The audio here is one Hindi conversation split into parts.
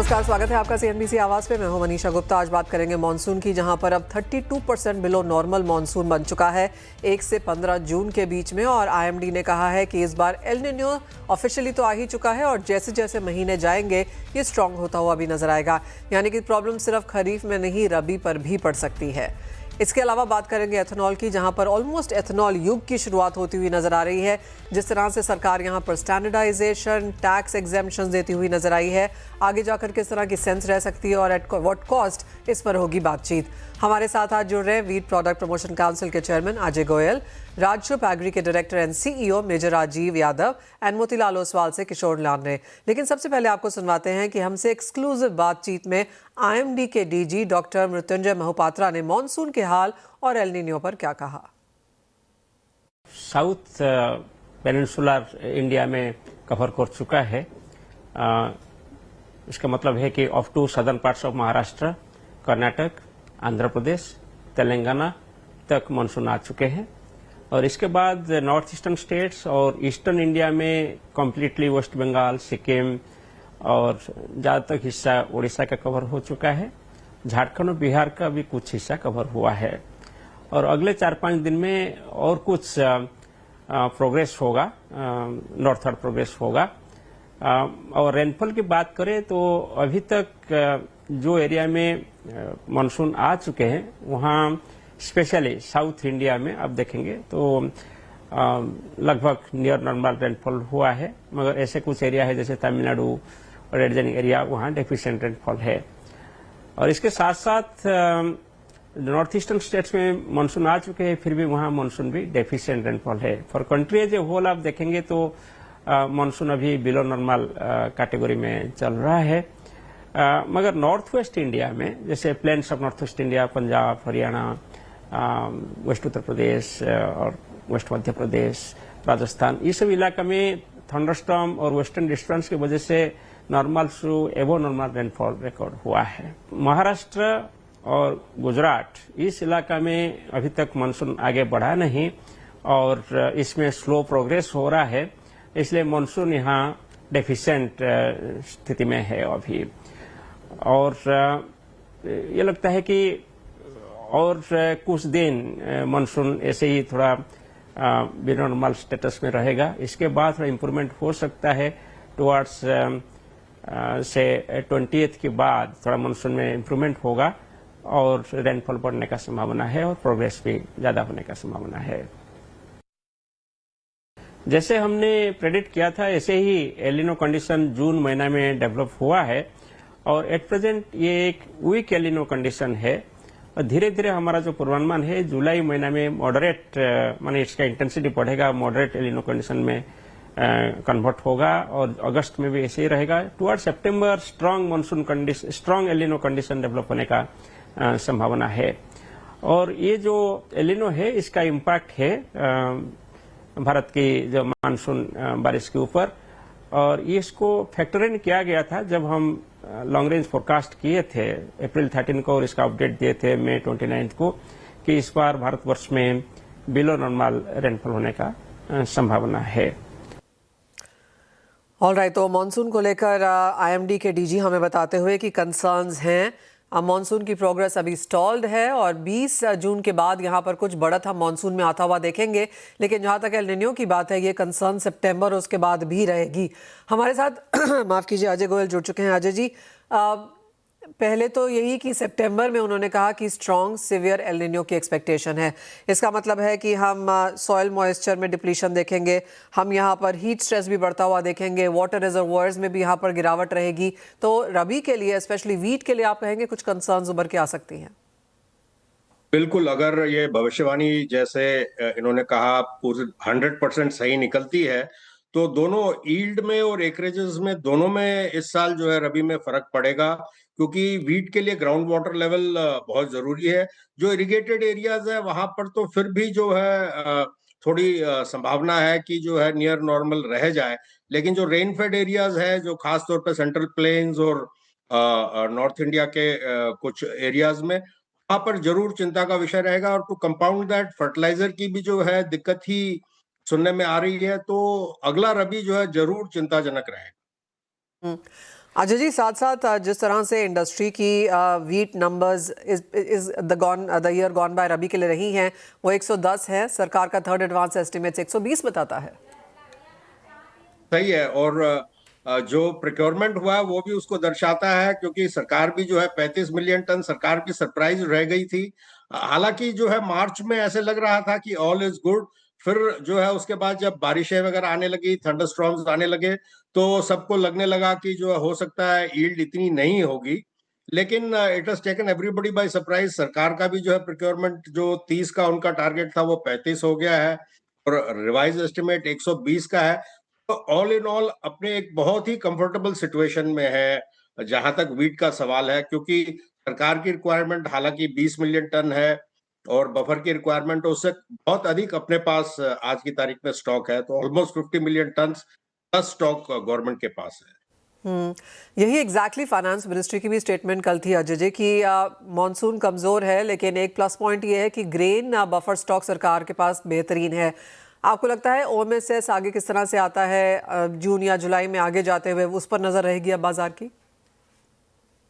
नमस्कार, स्वागत है आपका सीएनबीसी आवाज पे। मैं हूं मनीषा गुप्ता। आज बात करेंगे मॉनसून की, जहां पर अब 32% बिलो नॉर्मल मॉनसून बन चुका है 1 से 15 जून के बीच में। और आईएमडी ने कहा है कि इस बार एल निनो ऑफिशियली तो आ ही चुका है और जैसे जैसे महीने जाएंगे ये स्ट्रांग होता हुआ भी नजर आएगा। यानी कि प्रॉब्लम सिर्फ खरीफ में नहीं, रबी पर भी पड़ सकती है। इसके अलावा बात करेंगे एथेनॉल की, जहां पर ऑलमोस्ट एथेनॉल युग की शुरुआत होती हुई नजर आ रही है। जिस तरह से सरकार यहां पर स्टैंडर्डाइजेशन, टैक्स एग्जेम्पशंस देती हुई नजर आई है, आगे जाकर किस तरह की सेंस रह सकती है और एट व्हाट कॉस्ट, इस पर होगी बातचीत। हमारे साथ आज जुड़ रहे हैं वीट प्रोडक्ट प्रमोशन काउंसिल के चेयरमैन अजय गोयल, राजशुभ एग्री के director and CEO major Rajeev Yadav and Motilal Oswal से किशोर लानरे। लेकिन सबसे पहले आपको सुनवाते हैं कि हमसे एक्सक्लूसिव बातचीत में आईएमडी के डीजी डॉक्टर मृत्युंजय मोहपात्रा ने मॉनसून के हाल और एल निनो पर क्या कहा। साउथ पेनिनसुलर इंडिया में कवर कर चुका है। इसका मतलब है कि off to southern parts of Maharashtra, Karnataka, Andhra Pradesh, Telangana तक मानसून आ चुके हैं। और इसके बाद नॉर्थ ईस्टर्न स्टेट्स और ईस्टर्न इंडिया में कम्प्लीटली वेस्ट बंगाल, सिक्किम और ज़्यादातर हिस्सा उड़ीसा का कवर हो चुका है। झारखंड और बिहार का भी कुछ हिस्सा कवर हुआ है। और अगले 4-5 दिन में और कुछ प्रोग्रेस होगा, नॉर्थवर्ड प्रोग्रेस होगा। और रेनफॉल की बात करें तो अभी तक जो एरिया में मानसून आ चुके हैं वहाँ स्पेशली साउथ इंडिया में आप देखेंगे तो लगभग नियर नॉर्मल रेनफॉल हुआ है। मगर ऐसे कुछ एरिया है जैसे तमिलनाडु और एडजनिंग एरिया, वहाँ डेफिशिएंट रेनफॉल है। और इसके साथ साथ नॉर्थ ईस्टर्न स्टेट्स में मानसून आ चुके हैं, फिर भी वहाँ मानसून भी डेफिशिएंट रेनफॉल है। For country as a whole आप देखेंगे तो मानसून अभी बिलो नॉर्मल कैटेगरी में चल रहा है। मगर नॉर्थ वेस्ट इंडिया में, जैसे plains of north west India, Punjab, Haryana, west Uttar Pradesh और वेस्ट मध्य प्रदेश, राजस्थान, ये सब इलाका में थंडरस्टॉर्म और वेस्टर्न डिस्टर्बेंस की वजह से नॉर्मल टू एबो नॉर्मल रेनफॉल रिकॉर्ड हुआ है। महाराष्ट्र और गुजरात, इस इलाका में अभी तक मानसून आगे बढ़ा नहीं और इसमें स्लो प्रोग्रेस हो रहा है, इसलिए मानसून यहाँ डेफिशिएंट स्थिति में है अभी। और ये लगता है कि और कुछ दिन मानसून ऐसे ही थोड़ा नॉर्मल स्टेटस में रहेगा। इसके बाद थोड़ा इम्प्रूवमेंट हो सकता है टुवर्ड्स से 20th के बाद थोड़ा मानसून में इम्प्रूवमेंट होगा और रेनफॉल बढ़ने का संभावना है और प्रोग्रेस भी ज्यादा होने का संभावना है। जैसे हमने प्रेडिक्ट किया था ऐसे ही एल निनो कंडीशन जून महीना में डेवलप हुआ है और एट प्रेजेंट ये एक वीक एल निनो कंडीशन है। और धीरे धीरे हमारा जो पूर्वानुमान है जुलाई महीना में मॉडरेट, माने इसका इंटेंसिटी बढ़ेगा, मॉडरेट एल निनो कंडीशन में कन्वर्ट होगा और अगस्त में भी ऐसे ही रहेगा। टुवर्ड सितंबर strong monsoon condition, strong El Nino condition develop होने का संभावना है। और ये जो एल निनो है इसका इम्पैक्ट है भारत की जो मानसून बारिश के ऊपर। और ये इसको फैक्टर इन किया गया था जब हम लॉन्ग रेंज फोरकास्ट किए थे अप्रैल 13 को और इसका अपडेट दिए थे मई 29 को कि इस बार भारतवर्ष में बिलो नॉर्मल रेनफॉल होने का संभावना है। ऑलराइट, तो मानसून को लेकर आईएमडी के डीजी हमें बताते हुए कि कंसर्न्स हैं, मानसून की प्रोग्रेस अभी स्टॉल्ड है और 20 जून के बाद यहाँ पर कुछ बढ़त हम मानसून में आता हुआ देखेंगे। लेकिन जहाँ तक एल निनो की बात है, ये कंसर्न सितंबर उसके बाद भी रहेगी। हमारे साथ माफ़ कीजिए अजय गोयल जुड़ चुके हैं। अजय जी, पहले तो यही कि सितंबर में उन्होंने कहा कि स्ट्रॉन्ग सिवियर एल निनो की एक्सपेक्टेशन है। इसका मतलब है कि हम सॉइल मॉइस्चर में डिप्लीशन देखेंगे, हम यहाँ पर हीट स्ट्रेस भी बढ़ता हुआ देखेंगे, वाटर रिजर्वोयर्स में भी यहाँ पर गिरावट रहेगी। तो रबी के लिए, स्पेशली वीट के लिए, आप कहेंगे कुछ कंसर्न्स उभर के आ सकती हैं? बिल्कुल, अगर ये भविष्यवाणी जैसे इन्होंने कहा पूरी 100% सही निकलती है तो दोनों यील्ड में और एकरेजेस में दोनों में इस साल जो है रबी में फर्क पड़ेगा, क्योंकि वीट के लिए ग्राउंड वाटर लेवल बहुत जरूरी है। जो इरिगेटेड एरियाज है वहां पर तो फिर भी जो है थोड़ी संभावना है कि जो है नियर नॉर्मल रह जाए, लेकिन जो रेन फेड एरियाज है, जो खास तौर पे सेंट्रल प्लेन्स और नॉर्थ इंडिया के कुछ एरियाज में, वहां पर जरूर चिंता का विषय रहेगा। और टू कंपाउंड दैट, फर्टिलाइजर की भी जो है दिक्कत ही सुनने में आ रही है, तो अगला रबी जो है जरूर चिंताजनक रहेगा। अजय जी, साथ साथ जिस तरह से इंडस्ट्री की wheat numbers is the year gone by rabi के लिए रही हैं, वो 110 है। सरकार का थर्ड एडवांस एस्टिमेट 120 बताता है। सही है। और जो प्रिक्योरमेंट हुआ वो भी उसको दर्शाता है, क्योंकि सरकार भी जो है 35 मिलियन टन सरकार की सरप्राइज रह गई थी। हालांकि जो है मार्च में ऐसे लग रहा था कि ऑल इज गुड, फिर जो है उसके बाद जब बारिशें वगैरह आने लगी, थंडरस्टॉर्म्स आने लगे, तो सबको लगने लगा कि जो हो सकता है ईल्ड इतनी नहीं होगी। लेकिन it has taken everybody by surprise. सरकार का भी जो है प्रिक्योरमेंट जो 30 का उनका टारगेट था वो 35 हो गया है, और रिवाइज एस्टिमेट 120 का है। तो ऑल इन ऑल अपने एक बहुत ही कंफर्टेबल सिचुएशन में है जहां तक वीट का सवाल है, क्योंकि सरकार की रिक्वायरमेंट हालांकि 20 मिलियन टन है और बफर की रिक्वायरमेंट उससे बहुत अधिक अपने पास आज की तारीख में स्टॉक है। तो almost 50 million tonne plus stock government के पास है। यही एग्जैक्टली फाइनेंस मिनिस्ट्री की भी स्टेटमेंट कल थी अजय जी की मॉनसून कमजोर है, लेकिन एक प्लस पॉइंट ये है कि ग्रेन बफर स्टॉक सरकार के पास बेहतरीन है। आपको लगता है ओएमएसएस आगे किस तरह से आता है जून या जुलाई में आगे जाते हुए, उस पर नजर रहेगी अब बाजार की?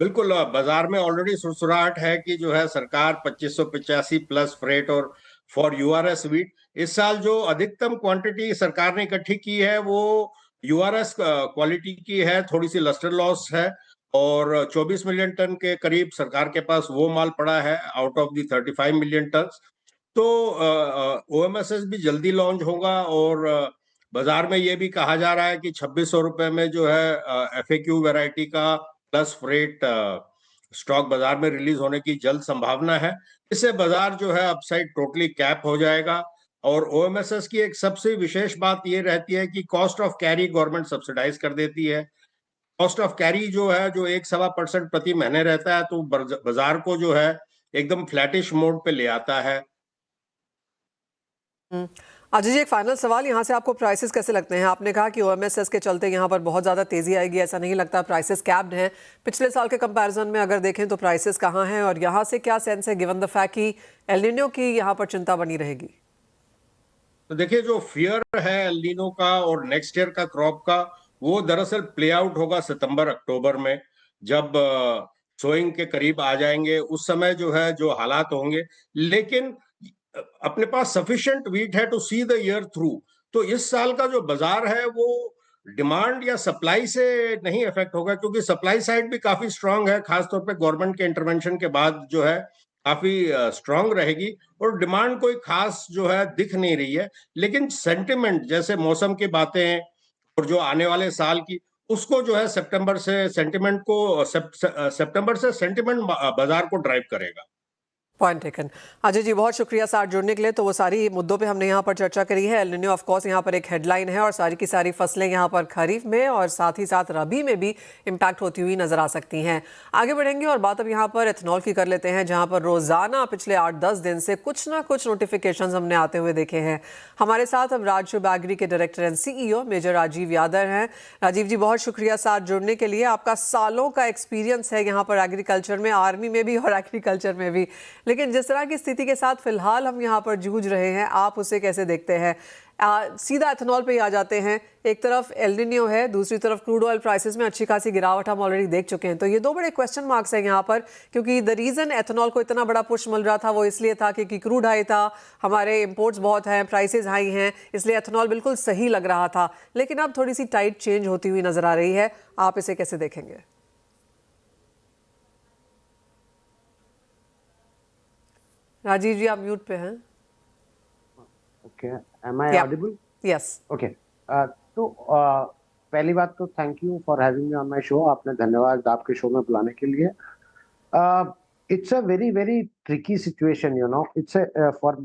बिल्कुल। बाजार में ऑलरेडी सुरसुराहट है कि जो है सरकार 2585 प्लस फ्रेट और फॉर यूआरएस वीट। इस साल जो अधिकतम क्वांटिटी सरकार ने इकट्ठी की है वो यूआरएस क्वालिटी की है, थोड़ी सी लस्टर लॉस है, और 24 मिलियन टन के करीब सरकार के पास वो माल पड़ा है out of the 35 million tonne. तो ओएमएसएस भी जल्दी लॉन्च होगा, और बाजार में ये भी कहा जा रहा है कि 2600 रुपए में जो है एफएक्यू वैरायटी का प्लस फ्रेट स्टॉक बाजार में रिलीज होने की जल्द संभावना है। इससे बाजार जो है अपसाइड टोटली कैप हो जाएगा। और ओएमएसएस की एक सबसे विशेष बात ये रहती है कि cost of carry government subsidise कर देती है। कॉस्ट ऑफ कैरी जो है जो 1-1.25% प्रति महीने रहता है, तो बाजार को जो है एकदम फ्लैटिश मोड पे ले आता है। अजय जी, एक फाइनल सवाल यहाँ से, आपको प्राइसेस कैसे लगते हैं? आपने कहा कि ओएमएसएस के चलते यहाँ पर बहुत ज़्यादा तेज़ी आएगी, ऐसा नहीं लगता। प्राइसेस कैप्ड हैं। पिछले साल के कंपैरिजन में अगर देखें तो प्राइसेस कहाँ हैं, और यहाँ से क्या सेंस है गिवन द फैक्ट कि एल निनो की यहाँ पर चिंता बनी रहेगी? तो देखिए, जो फियर है एल नीनो का और नेक्स्ट ईयर का क्रॉप का, वो दरअसल प्ले आउट होगा सितंबर अक्टूबर में, जब सोइंग के करीब आ जाएंगे। उस समय जो है जो हालात होंगे, लेकिन अपने पास सफिशिएंट वीट है to see the year through. तो इस साल का जो बाजार है वो डिमांड या सप्लाई से नहीं इफेक्ट होगा, क्योंकि सप्लाई साइड भी काफी स्ट्रांग है, खासतौर पे गवर्नमेंट के इंटरवेंशन के बाद जो है काफी स्ट्रांग रहेगी। और डिमांड कोई खास जो है दिख नहीं रही है। लेकिन सेंटिमेंट, जैसे मौसम की बातें और जो आने वाले साल की, उसको जो है सितंबर से सेंटिमेंट बाजार को ड्राइव करेगा। Point taken. अजय जी, बहुत शुक्रिया साथ जुड़ने के लिए। तो वो सारी मुद्दों पे हमने यहाँ पर चर्चा करी है। एल निनो ऑफ कोर्स यहाँ पर एक हेडलाइन है, और सारी की सारी फसलें यहाँ पर खरीफ में और साथ ही साथ रबी में भी इम्पैक्ट होती हुई नजर आ सकती हैं। आगे बढ़ेंगे और बात अब यहाँ पर एथनॉल की कर लेते हैं, जहाँ पर रोजाना पिछले 8-10 दिन से कुछ ना कुछ नोटिफिकेशन हमने आते हुए देखे हैं। हमारे साथ अब राजशुभ एग्री के director and CEO major Rajeev Yadav हैं। राजीव जी, बहुत शुक्रिया साथ जुड़ने के लिए। आपका सालों का एक्सपीरियंस है यहाँ पर एग्रीकल्चर में, आर्मी में भी और एग्रीकल्चर में भी, लेकिन जिस तरह की स्थिति के साथ फिलहाल हम यहाँ पर जूझ रहे हैं, आप उसे कैसे देखते हैं? सीधा एथनॉल पे ही आ जाते हैं। एक तरफ एल निनो है, दूसरी तरफ क्रूड ऑयल प्राइसेस में अच्छी खासी गिरावट हम ऑलरेडी देख चुके हैं। तो ये दो बड़े क्वेश्चन मार्क्स हैं यहाँ पर, क्योंकि द रीजन एथनॉल को इतना बड़ा पुश मिल रहा था वो इसलिए था क्योंकि क्रूड हाई था, हमारे इंपोर्ट्स बहुत हैं, प्राइसेस हाई हैं, इसलिए एथनॉल बिल्कुल सही लग रहा था। लेकिन अब थोड़ी सी टाइट चेंज होती हुई नजर आ रही है, आप इसे कैसे देखेंगे? राजीव जी, आप म्यूट पे हैं। Okay, am I audible? Yes. Okay, तो पहली बात तो thank you for having me on my show. आपने धन्यवाद आपके शो में बुलाने के लिए। It's a very very tricky situation, you know. It's for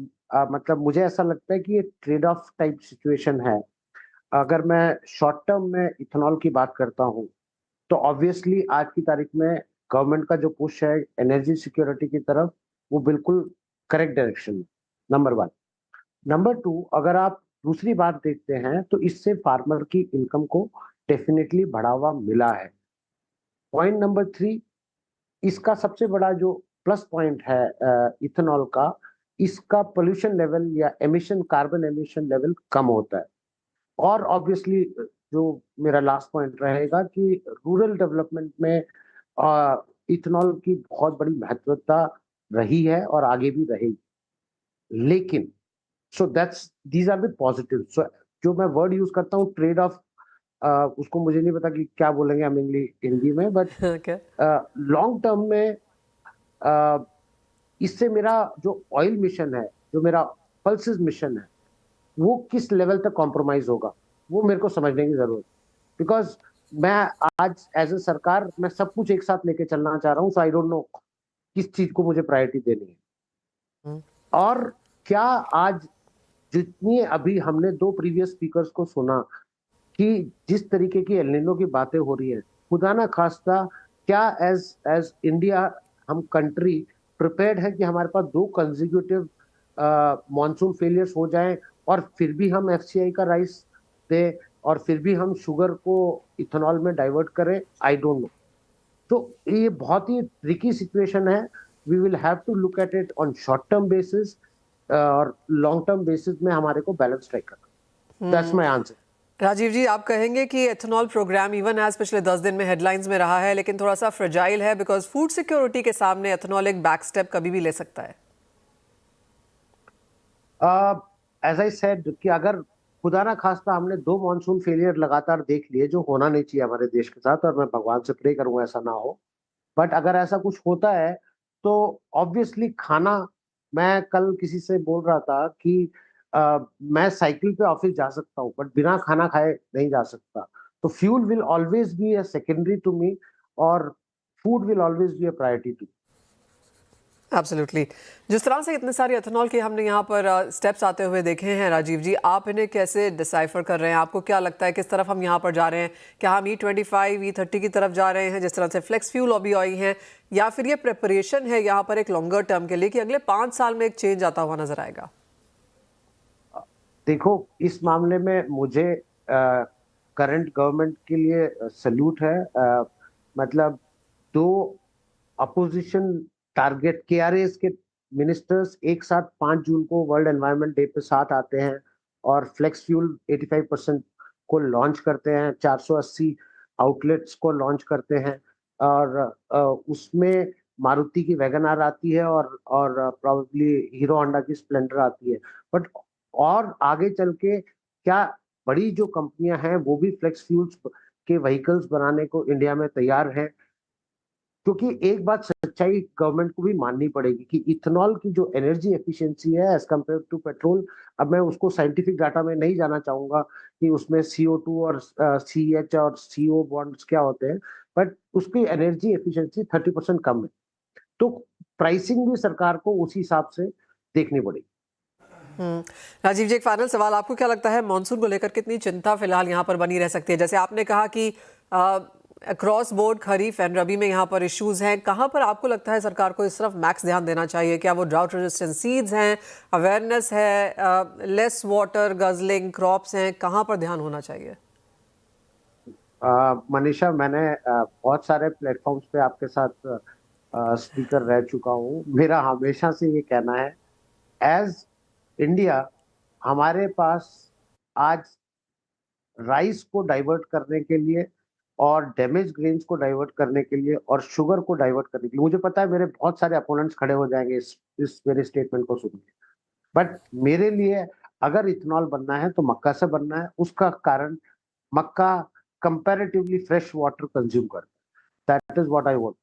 मतलब मुझे ऐसा लगता है कि ये ट्रेड ऑफ टाइप सिचुएशन है। अगर मैं शॉर्ट टर्म में इथेनॉल की बात करता हूँ, तो ऑब्वियसली आज की तारीख में गवर्नमेंट का जो पुश है एनर्जी सिक्योरिटी की तरफ, वो बिल्कुल करेक्ट डायरेक्शन में, नंबर 1। नंबर 2, अगर आप दूसरी बात देखते हैं तो इससे फार्मर की इनकम को डेफिनेटली बढ़ावा मिला है। पॉइंट नंबर 3, इसका सबसे बड़ा जो प्लस पॉइंट है इथेनॉल का, इसका पोल्यूशन लेवल या एमिशन, कार्बन एमिशन लेवल कम होता है। और ऑब्वियसली जो मेरा लास्ट पॉइंट रहेगा कि रूरल डेवलपमेंट में इथेनॉल की बहुत बड़ी महत्वता रही है और आगे भी रहेगी। लेकिन so that's these are the positive. So जो मैं वर्ड यूज करता हूँ ट्रेड ऑफ, उसको मुझे नहीं पता कि क्या बोलेंगे हम हिंदी में, बट Okay. लॉन्ग टर्म में इससे मेरा जो ऑयल मिशन है, जो मेरा पल्सेस मिशन है, वो किस लेवल तक कॉम्प्रोमाइज होगा, वो मेरे को समझने की जरूरत है। बिकॉज मैं आज एज ए सरकार मैं सब कुछ एक साथ लेके चलना चाह रहा हूँ, सो आई डोंट नो किस चीज को मुझे प्रायोरिटी देनी है। हम्म। और क्या आज जितनी अभी हमने दो प्रीवियस स्पीकर्स को सुना कि जिस तरीके की एल निनो की बातें हो रही है, खुदा ना खास्ता क्या एज एज इंडिया हम कंट्री प्रिपेयर्ड है कि हमारे पास दो कंसेक्यूटिव मॉनसून फेलियर्स हो जाएं और फिर भी हम एफसीआई का राइस दे और फिर भी हम शुगर को इथेनॉल में डाइवर्ट करें? I don't know. तो ये बहुत ही ट्रिकी सिचुएशन है। We will have to look at it on short term basis और लॉन्ग टर्म बेसिस में हमारे को बैलेंस स्ट्राइक करना। That's my answer. Rajeev ji, आप कहेंगे कि एथेनॉल प्रोग्राम इवन एज पिछले 10 दिन में हेडलाइंस में रहा है, लेकिन थोड़ा सा फ्रेजाइल है बिकॉज फूड सिक्योरिटी के सामने एथेनॉल एक बैक स्टेप कभी भी ले सकता है। एज आई सेड कि अगर खुदा ना खास्ता हमने दो मॉनसून फेलियर लगातार देख लिए, जो होना नहीं चाहिए हमारे देश के साथ, और मैं भगवान से प्रे करूंगा ऐसा ना हो, बट अगर ऐसा कुछ होता है तो ऑब्वियसली खाना, मैं कल किसी से बोल रहा था कि मैं साइकिल पे ऑफिस जा सकता हूँ बट बिना खाना खाए नहीं जा सकता। तो fuel will always be a secondary to me और food will always be a priority to. Absolutely. जिस तरह से इतने सारे एथेनॉल के हमने यहाँ पर स्टेप्स आते हुए देखे हैं राजीव जी, आप इन्हें कैसे डिसाइफर कर रहे हैं? आपको क्या लगता है किस तरफ हम यहाँ पर जा रहे हैं? क्या हम E25 E30 की तरफ जा रहे हैं जिस तरह से फ्लेक्स फ्यूल अभी आई हैं, या फिर ये प्रिपरेशन है यहाँ पर एक लॉन्गर टर्म के लिए कि अगले 5 साल में एक चेंज आता हुआ नजर आएगा? देखो, इस मामले में मुझे करंट गवर्नमेंट के लिए सल्यूट है। मतलब दो अपोजिशन टारगेट केआरएस के मिनिस्टर्स एक साथ 5 जून को वर्ल्ड एनवायरनमेंट डे पे साथ आते हैं और फ्लेक्स फ्यूल 85% को लॉन्च करते हैं, 480 आउटलेट्स को लॉन्च करते हैं और उसमें मारुति की वैगन आर आती है और प्रोबेबली हीरो होंडा की स्प्लेंडर आती है। बट और आगे चल के क्या बड़ी जो कंपनियां हैं वो भी फ्लेक्स फ्यूल्स के व्हीकल्स बनाने को इंडिया में तैयार है? क्योंकि एक बात सच्चाई गवर्नमेंट को भी माननी पड़ेगी कि इथेनॉल की जो एनर्जी एफिशिएंसी है एज कम्पेयर टू पेट्रोल, अब मैं उसको साइंटिफिक डाटा में नहीं जाना चाहूंगा कि उसमें CO2 और CH और CO बॉन्ड्स क्या होते हैं, बट उसकी एनर्जी एफिशिएंसी 30% कम है। तो प्राइसिंग भी सरकार को उसी हिसाब से देखनी पड़ेगी। राजीव जी, एक फाइनल सवाल, आपको क्या लगता है मॉनसून को लेकर कितनी चिंता फिलहाल यहाँ पर बनी रह सकती है? जैसे आपने कहा कि अक्रॉस बोर्ड खरीफ एंड रबी में यहाँ पर इश्यूज हैं, कहाँ पर आपको लगता है सरकार को इस तरफ मैक्स ध्यान देना चाहिए? क्या वो ड्राउट रेजिस्टेंट सीड्स हैं, अवेयरनेस है, लेस वाटर गजलिंग क्रॉप्स हैं, कहाँ पर ध्यान होना चाहिए? मनीषा, मैंने बहुत सारे प्लेटफॉर्म्स पे आपके साथ स्पीकर रह चुका हूँ। मेरा हमेशा से ये कहना है, एज इंडिया हमारे पास आज राइस को डाइवर्ट करने के लिए और डैमेज ग्रेन्स को डाइवर्ट करने के लिए और शुगर को डाइवर्ट करने के लिए, मुझे पता है मेरे बहुत सारे अपोनेंट्स खड़े हो जाएंगे इस मेरे स्टेटमेंट को सुन के, बट मेरे लिए अगर इथेनॉल बनना है तो मक्का से बनना है। उसका कारण मक्का कंपैरेटिवली फ्रेश वाटर कंज्यूम करता है। That is what I want.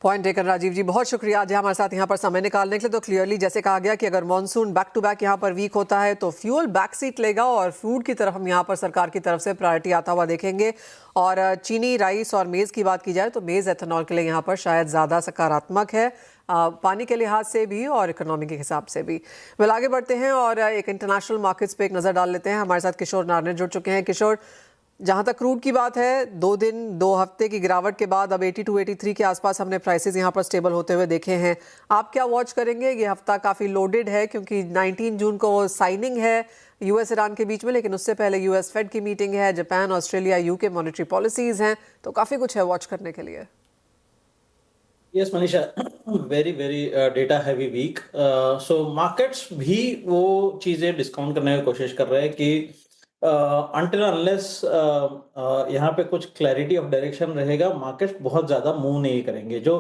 Point taken Rajiv ji, बहुत शुक्रिया आज हमारे साथ यहाँ पर समय निकालने के लिए। तो क्लियरली जैसे कहा गया कि अगर मॉनसून बैक टू बैक यहाँ पर वीक होता है तो फ्यूल बैक सीट लेगा और फूड की तरफ हम यहाँ पर सरकार की तरफ से प्रायोरिटी आता हुआ देखेंगे। और चीनी, राइस और मेज़ की बात की जाए तो मेज़ एथेनॉल के लिए यहाँ पर शायद ज़्यादा सकारात्मक है, पानी के लिहाज से भी और इकोनॉमी के हिसाब से भी। वेल, आगे बढ़ते हैं और एक इंटरनेशनल मार्केट्स पे एक नज़र डाल लेते हैं। हमारे साथ किशोर नारने जुड़ चुके हैं। किशोर, जहां तक क्रूड की बात है, 2 हफ्ते की गिरावट के बाद अब 82-83 के आसपास हमने प्राइसेस यहां पर स्टेबल होते हुए देखे हैं। आप क्या वॉच करेंगे? ये हफ्ता काफ़ी लोडेड है क्योंकि 19 जून को साइनिंग है US ईरान के बीच में, लेकिन उससे पहले US फेड की मीटिंग है, Japan, Australia, UK monetary policies हैं, तो काफ़ी कुछ है वॉच करने के लिए। Yes Manisha, very very data heavy week. So markets भी वो चीज़ें डिस्काउंट करने की कोशिश कर रहे हैं कि until unless यहाँ पे कुछ क्लैरिटी ऑफ डायरेक्शन रहेगा, मार्केट बहुत ज्यादा मूव नहीं करेंगे। जो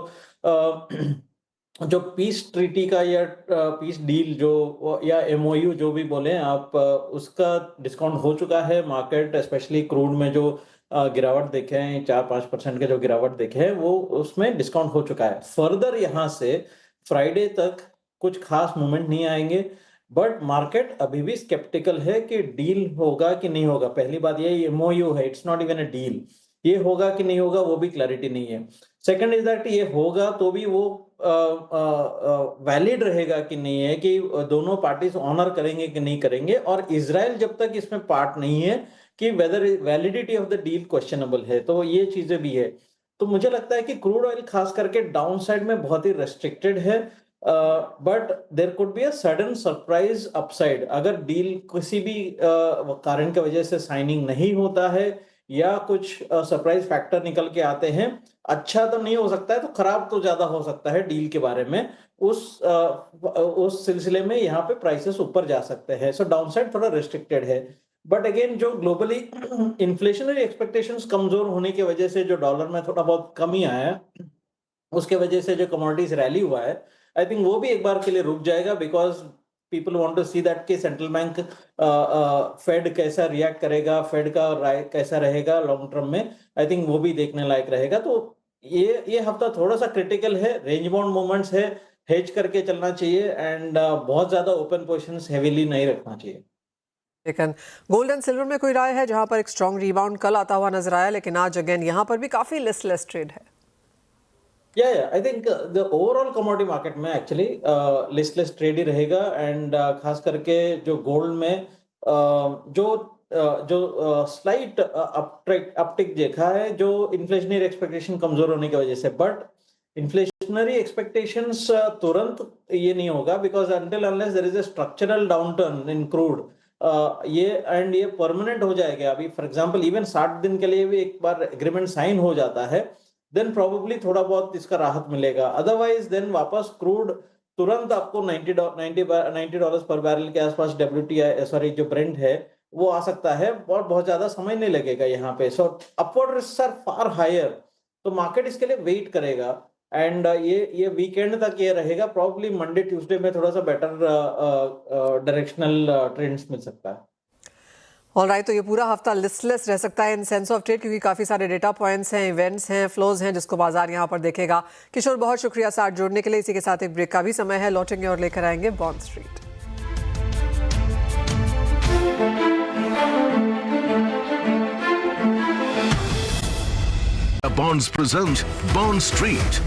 पीस ट्रीटी का या पीस डील जो या एमओयू जो भी बोले आप, उसका डिस्काउंट हो चुका है। मार्केट स्पेशली क्रूड में जो गिरावट देखे हैं, 4-5% के जो गिरावट देखे हैं, वो उसमें डिस्काउंट हो चुका है। फर्दर यहाँ से फ्राइडे तक कुछ खास मूवमेंट नहीं आएंगे, बट मार्केट अभी भी स्केप्टिकल है कि डील होगा कि नहीं होगा। पहली बात ये एमओयू है, it's not even a deal. ये होगा कि नहीं होगा वो भी क्लैरिटी नहीं है। सेकंड इज दैट ये होगा तो भी वो वैलिड रहेगा कि नहीं है, कि दोनों पार्टीज ऑनर करेंगे कि नहीं करेंगे। और इजराइल जब तक इसमें पार्ट नहीं है कि whether validity of the deal questionable है, तो ये चीजें भी है। तो मुझे लगता है कि क्रूड ऑयल खास करके डाउन साइड में बहुत ही रेस्ट्रिक्टेड है, but there could be a sudden surprise upside अगर डील किसी भी कारण की वजह से साइनिंग नहीं होता है या कुछ सरप्राइज फैक्टर निकल के आते हैं। अच्छा तो नहीं हो सकता है, तो खराब तो ज्यादा हो सकता है डील के बारे में। उस सिलसिले में यहाँ पे प्राइसेस ऊपर जा सकते हैं। सो डाउनसाइड थोड़ा रेस्ट्रिक्टेड है, बट अगेन जो ग्लोबली इन्फ्लेशनरी एक्सपेक्टेशंस कमजोर होने की वजह से जो डॉलर में थोड़ा बहुत कमी आया है, उसके वजह से जो कमोडिटीज रैली हुआ है, आई थिंक वो भी एक बार के लिए रुक जाएगा। Because people want to see that कि सेंट्रल बैंक फेड कैसा रिएक्ट करेगा, फेड का राय कैसा रहेगा लॉन्ग टर्म में। आई थिंक वो भी देखने लायक रहेगा। तो ये हफ्ता थोड़ा सा क्रिटिकल है, रेंज बाउंड मूवमेंट्स है, हेज करके चलना चाहिए एंड बहुत ज्यादा ओपन पोजीशंस हेवीली नहीं रखना चाहिए। लेकिन गोल्ड एंड सिल्वर में कोई राय है, जहां पर एक स्ट्रॉन्ग रिबाउंड कल आता हुआ नजर आया, लेकिन आज अगेन यहां पर भी काफी लिस्टलेस ट्रेड है। I think the overall commodity market में एक्चुअली लिस्टलेस ट्रेड ही रहेगा। एंड खास करके जो गोल्ड में जो स्लाइट अपटिक देखा है, जो इन्फ्लेशनरी एक्सपेक्टेशन कमजोर होने की वजह से। बट इन्फ्लेशनरी एक्सपेक्टेशंस तुरंत ये नहीं होगा, because until unless there is a structural downturn in crude, ये परमानेंट हो जाएगा। अभी फॉर एग्जांपल इवन 60 दिन के लिए भी एक बार एग्रीमेंट साइन हो जाता है, देन प्रोबेबली थोड़ा बहुत इसका राहत मिलेगा। अदरवाइज देन वापस क्रूड तुरंत आपको $90 पर बैरल के आसपास WTI जो ब्रेंट है वो आ सकता है, और बहुत ज्यादा समय नहीं लगेगा यहाँ पे। So upward risk are far higher, तो मार्केट इसके लिए वेट करेगा। एंड ये वीकेंड तक ये रहेगा। प्रॉब्ली मंडे ट्यूसडे में थोड़ा सा बेटर डायरेक्शनल ट्रेंड्स मिल सकता है। ऑलराइट, तो ये पूरा हफ्ता लिस्टलेस रह सकता है इन सेंस ऑफ ट्रेड, क्योंकि काफी सारे डेटा पॉइंट्स हैं, इवेंट्स हैं, फ्लोज हैं, जिसको बाजार यहाँ पर देखेगा। किशोर, बहुत शुक्रिया साथ जुड़ने के लिए। इसी के साथ एक ब्रेक का भी समय है, लौटेंगे और लेकर आएंगे bond street. Bonds present Bond Street.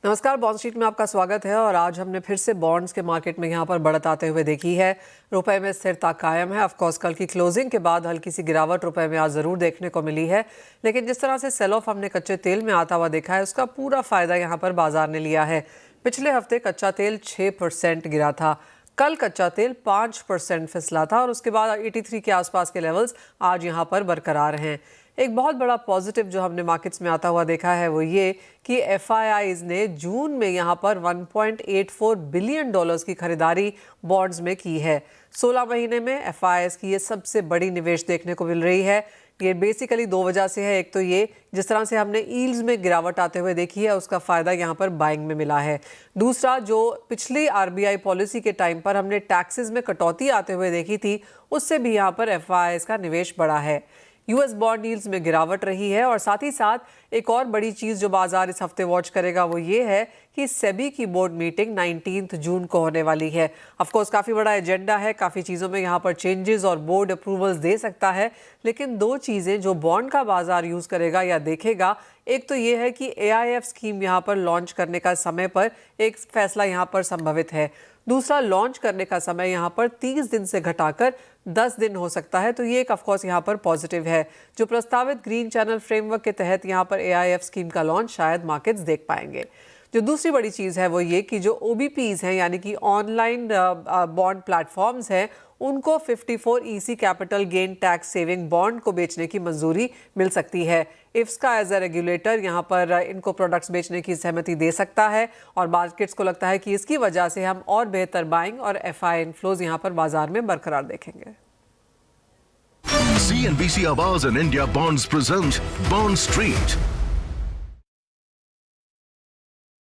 नमस्कार, बॉन्ड स्ट्रीट में आपका स्वागत है। और आज हमने फिर से बॉन्ड्स के मार्केट में यहाँ पर बढ़त आते हुए देखी है। रुपए में स्थिरता कायम है। ऑफकोर्स कल की क्लोजिंग के बाद हल्की सी गिरावट रुपए में आज ज़रूर देखने को मिली है, लेकिन जिस तरह से सेल ऑफ हमने कच्चे तेल में आता हुआ देखा है, उसका पूरा फायदा यहाँ पर बाजार ने लिया है। पिछले हफ्ते कच्चा तेल 6% गिरा था, कल कच्चा तेल 5% फिसला था, और उसके बाद 83 के आसपास के लेवल्स आज यहाँ पर बरकरार हैं। एक बहुत बड़ा पॉजिटिव जो हमने मार्केट्स में आता हुआ देखा है वो ये कि एफआईआईज ने जून में यहाँ पर $1.84 बिलियन की खरीदारी बॉन्ड्स में की है। 16 महीने में एफआईआईज की ये सबसे बड़ी निवेश देखने को मिल रही है। ये बेसिकली दो वजह से है। एक तो ये जिस तरह से हमने यील्ड्स में गिरावट आते हुए देखी है, उसका फ़ायदा यहाँ पर बाइंग में मिला है। दूसरा, जो पिछली आरबीआई पॉलिसी के टाइम पर हमने टैक्सेस में कटौती आते हुए देखी थी, उससे भी यहाँ पर एफआईआईज का निवेश बढ़ा है। यूएस बॉन्ड यील्ड्स में गिरावट रही है, और साथ ही साथ एक और बड़ी चीज़ जो बाजार इस हफ्ते वॉच करेगा वो ये है कि सेबी की बोर्ड मीटिंग 19 जून को होने वाली है। ऑफकोर्स काफ़ी बड़ा एजेंडा है, काफ़ी चीज़ों में यहाँ पर चेंजेस और बोर्ड अप्रूवल्स दे सकता है, लेकिन दो चीज़ें जो बॉन्ड का बाजार यूज़ करेगा या देखेगा, एक तो ये है कि AIF स्कीम यहाँ पर लॉन्च करने का समय पर एक फैसला यहाँ पर संभवित है। दूसरा, लॉन्च करने का समय यहाँ पर 30 दिन से घटाकर 10 दिन हो सकता है। तो ये एक ऑफकोर्स यहाँ पर पॉजिटिव है। जो प्रस्तावित ग्रीन चैनल फ्रेमवर्क के तहत यहाँ पर AIF स्कीम का लॉन्च शायद मार्केट्स देख पाएंगे। जो दूसरी बड़ी चीज़ है वो ये कि जो OBPs हैं, यानी कि ऑनलाइन बॉन्ड प्लेटफॉर्म्स हैं, उनको 54 EC capital gain tax saving bond को बेचने की मंजूरी मिल सकती है। इफ्स का एज अ रेगुलेटर यहाँ पर इनको प्रोडक्ट्स बेचने की सहमति दे सकता है और मार्केट्स को लगता है कि इसकी वजह से हम और बेहतर बाइंग और FI इनफ्लोज यहाँ पर बाजार में बरकरार देखेंगे। CNBC Awaaz and India Bonds present Bond Street.